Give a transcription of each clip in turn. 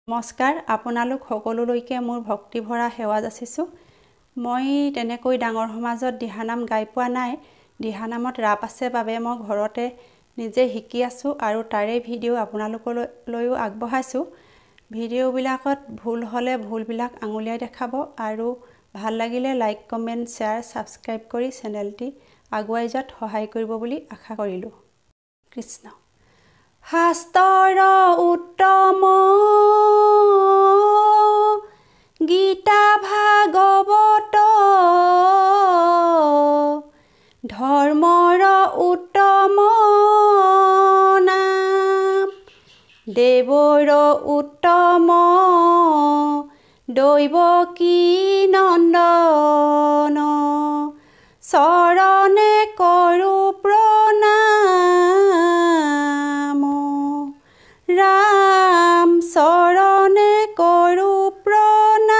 নমস্কাৰ আপোনালোক সকলোলৈকে মোৰ ভক্তি ভৰা সেৱা যাচিছোঁ। মই তেনেকৈ ডাঙৰ সমাজত দিহানাম গাই পোৱা নাই। দিহানামত ৰাপ আছে বাবে মই ঘৰতে নিজে শিকি আছোঁ আৰু তাৰে ভিডিঅ' আপোনালোকলৈও আগবঢ়াইছোঁ। ভিডিঅ'বিলাকত ভুল হ'লে ভুলবিলাক আঙুলিয়াই দেখাব আৰু ভাল লাগিলে লাইক, কমেণ্ট, শ্বেয়াৰ, ছাবস্ক্ৰাইব কৰি চেনেলটি আগুৱাই যোৱাত সহায় কৰিব বুলি আশা কৰিলোঁ। কৃষ্ণ। শাস্ত্ৰৰ উত্তম গীতা ভাগৱত ধৰ্মৰ উত্তম নাম দেৱৰ উত্তম দৈৱকী নন্দন চৰণে কৰোঁ প্ৰণাম ৰাম চৰণে কৰোঁ প্ৰণাম।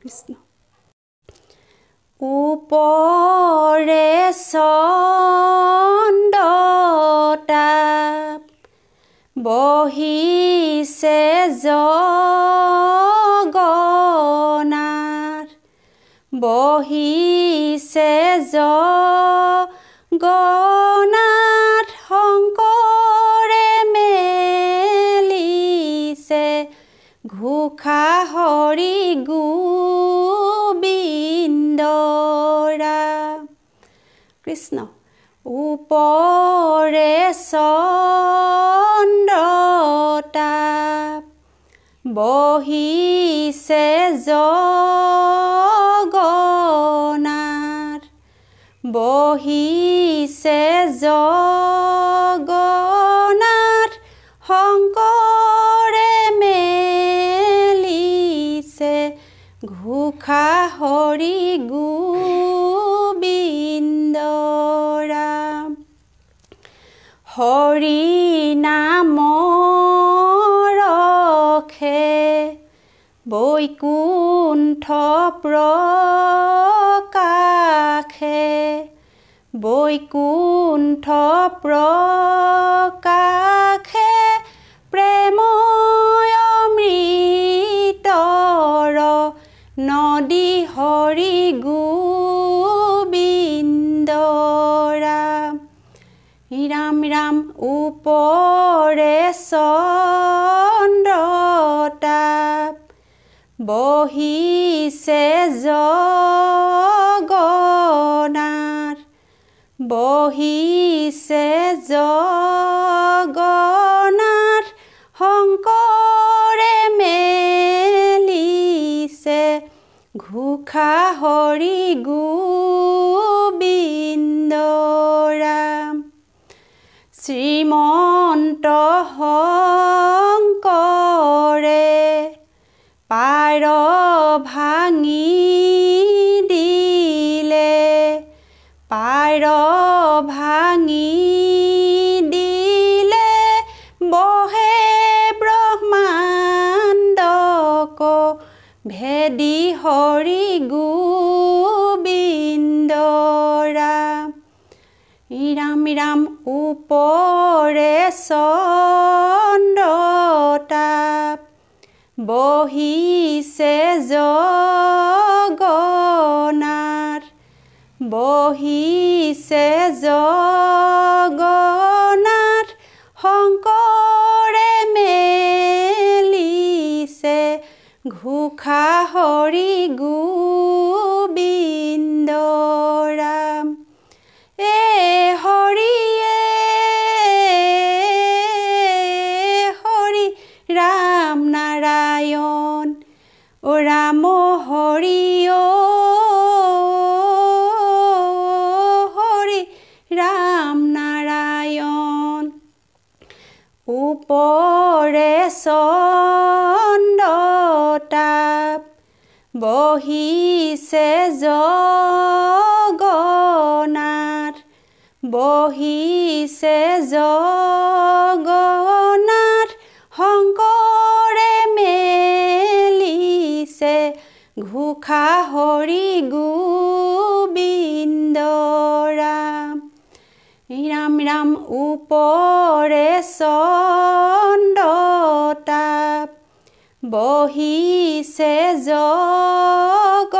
কৃষ্ণ। ওপৰে চন্দ্ৰতাপ বহিছে জগন্নাথ বহিছে জগন্নাথ শংকৰে মেলিছে ঘোষা হৰি গোবিন্দৰা। কৃষ্ণ। ওপৰে চন্দ্ৰতাপ বহিছে জগন্নাথ বহিছে জগন্নাথ শংকৰে মেলিছে ঘোষা হৰি গোবিন্দৰা। হৰি নাম ৰখে বৈকুণ্ঠ প্ৰকাশে বৈকুণ্ঠ প্ৰকাশে প্ৰেময় অমৃতৰ নদী হৰি গোবিন্দৰা। ৰাম ৰাম। ওপৰে চন্দ্ৰতাপ বহিছে জগন্নাথ বহিছে জগন্নাথ শংকৰে মেলিছে ঘোষা হৰি গোবিন্দৰা। শ্ৰীমন্ত শংকৰে পাৰ ভাঙি দিলে পাৰ ভাঙি দিলে বহে ব্ৰহ্মাণ্ডক ভেদি হৰি গোবিন্দৰা। ৰাম ৰাম। ওপৰে চন্দ্ৰতাপ বহিছে জগন্নাথ বহিছে জগন্নাথ শংকৰে মেলিছে ঘোষা হৰি গোবিন্দৰা। ৰাম নাৰায়ণ ও ৰাম হৰি হৰি ৰাম নাৰায়ণ। ওপৰে চন্দ্ৰতাপ বহিছে জগন্নাথ বহিছে জগন্নাথ শংকৰে মেলিছে ঘোষা হৰি গোবিন্দৰা। ৰাম ৰাম। ওপৰে চন্দ্ৰ বহিছে জগন্নাথ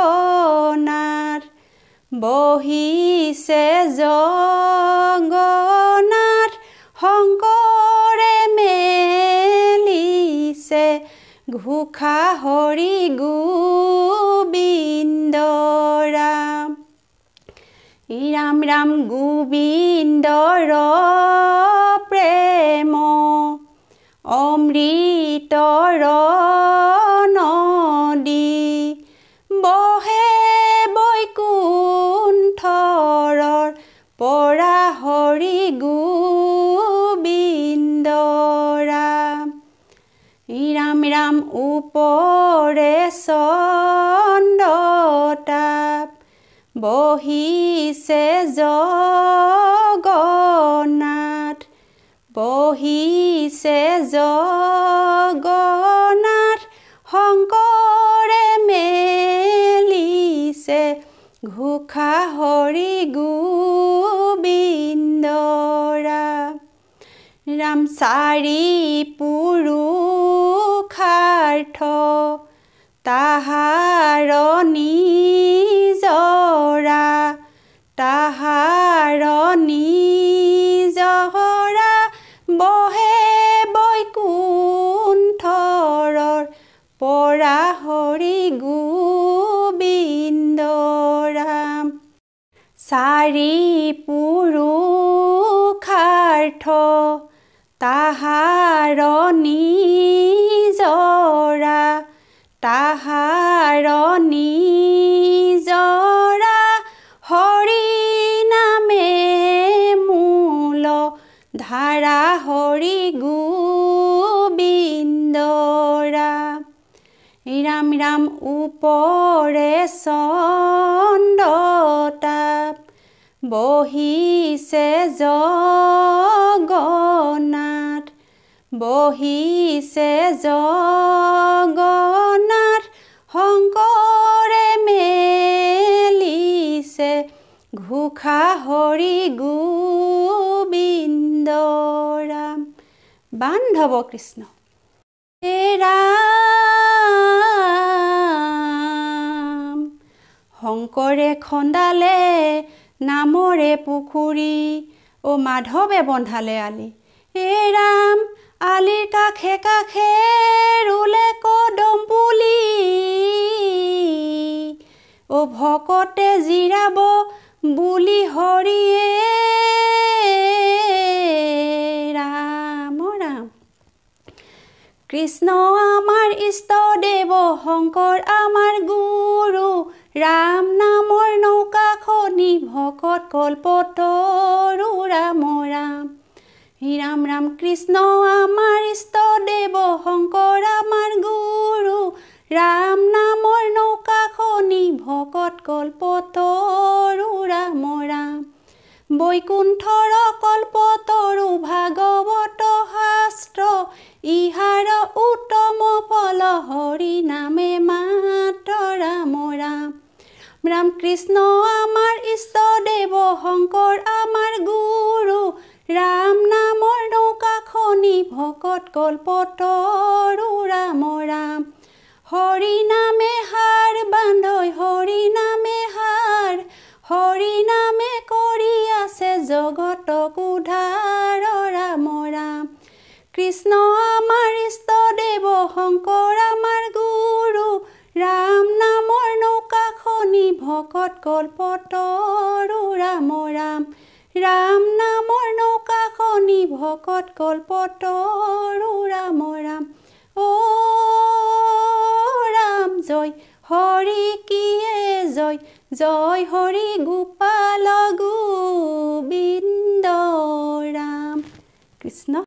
বহিছে জগন্নাথ শংকৰে মেলিছে ঘোষা হৰি গোবিন্দ ৰাম ৰাম ৰাম গোবিন্দৰ প্ৰেম অমৃতৰ নদী বহে বৈকুণ্ঠৰ পৰা হৰি গোবিন্দ ৰাম ৰাম ৰাম ওপৰে চন্দ্ৰতাপ বহিছে জগন্নাথ বহিছে জগন্নাথ শংকৰে মেলিছে ঘোষা হৰি গোবিন্দ ৰাম ৰাম চাৰি পুৰুষাৰ্থ তাহাৰ নিজৰা বহে বৈকুণ্ঠৰ পৰা হৰি গোবিন্দ ৰাম চাৰি পুৰুষাৰ্থ তাহাৰ নিজৰা হৰি নামে মূল ধাৰা হৰি গোবিন্দ ৰাম ৰাম ৰাম ওপৰে চন্দ্ৰতাপ বহিছে জগন্নাথ বহিছে জগন্নাথ শংকৰে মেলিছে ঘোষা হৰি গোবিন্দ ৰাম বান্ধৱ কৃষ্ণ হে ৰাম শংকৰে খন্দালে নামৰে পুখুৰী মাধৱে বন্ধালে আলি হে ৰাম আলিৰ কাষে কাষে ৰুলে কদম পুলি ভকতে জিৰাব বুলি হৰিয়ে ৰাম ৰাম কৃষ্ণ আমাৰ ইষ্ট দেৱ শংকৰ আমাৰ গুৰু ৰাম নামৰ নৌকাখনি ভকত কল্পতৰু ৰাম ৰাম ৰাম ৰাম কৃষ্ণ আমাৰ ইষ্ট দেৱ শংকৰ আমাৰ গুৰু ৰাম নামৰ নৌকাখনি ভকত কল্পতৰু ৰাম ৰাম বৈকুণ্ঠৰ কল্পতৰু ভাগৱত শাস্ত্ৰ ইহাৰ উত্তম ফল হৰি নামে মাত্ৰ ৰাম ৰাম ৰাম কৃষ্ণ আমাৰ ইষ্ট দেৱ শংকৰ আমাৰ গুৰু ৰাম নামৰ নৌকাখনি ভকত কল্পতৰু ৰাম ৰাম হৰি নামে হাৰ বান্ধৈ হৰি নামে কৰি আছে জগতক উদ্ধাৰ ৰাম ৰাম কৃষ্ণ আমাৰ ইষ্ট দেৱ শংকৰ আমাৰ গুৰু ৰাম নামৰ নৌকাখনি ভকত কল্পতৰু ৰাম ৰাম ৰাম নামৰ নৌকাখনি ভকত কল্পতৰু ৰাম ৰাম ৰাম জয় হৰি কিয়ে জয় জয় হৰি গোপাল গোবিন্দ ৰাম কৃষ্ণ